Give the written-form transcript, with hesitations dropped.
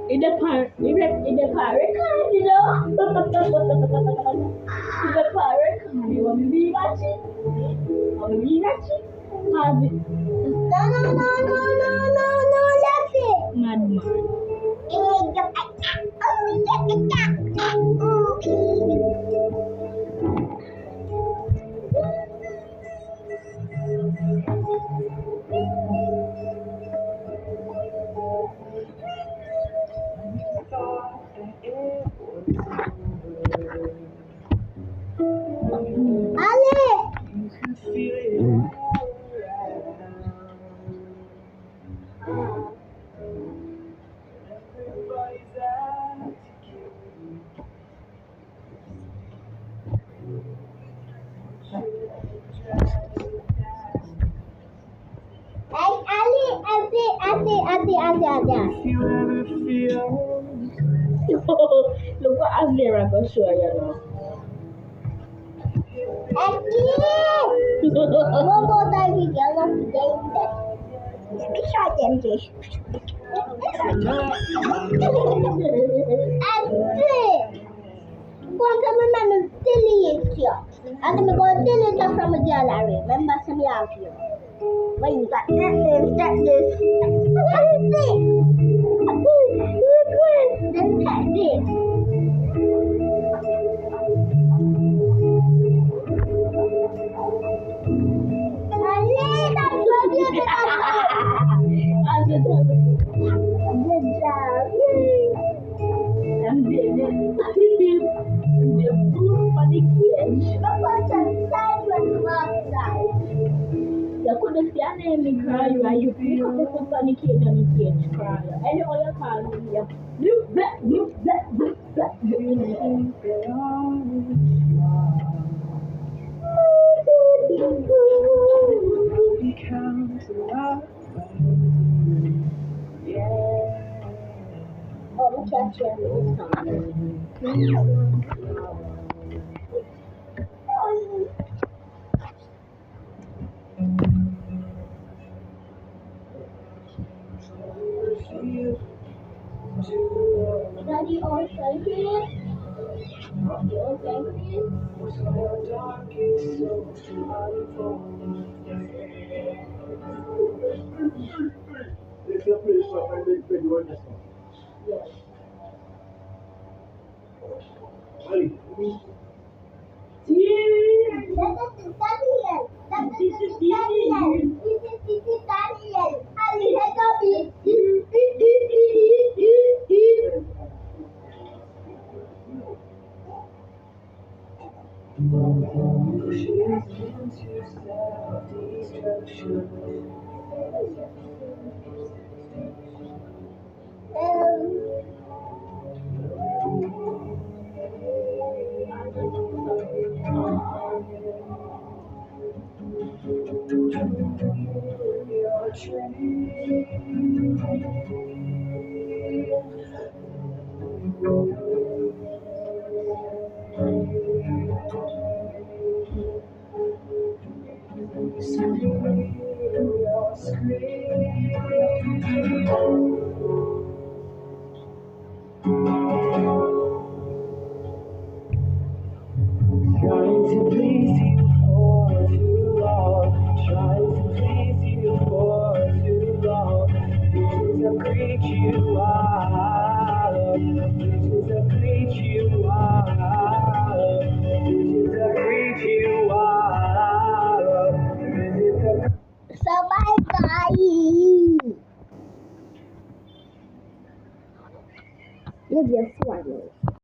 In the pirate card, you know? In the pirate card, you want me watching? Want me watching? No, left it. Madman. Ali! Hey, Ali, Adi. Look what I'm there, I'm going to show you now. One more time, we get off the day. Shot them, Jay. I'm delete you. I'm going to delete you from the gallery. Remember, some of you. When you got this. What is this? Then take this. Good job. Yay. I'm doing it. The blue for the kids. You couldn't see a name in cry, you pick up the foot on the cage and the cage cry. Any other call me, you black. Oh, we catch you this time. Daddy, also here. You okay, please? It's a place where I make big word. Yes. Ali, trying to please you for too long, trying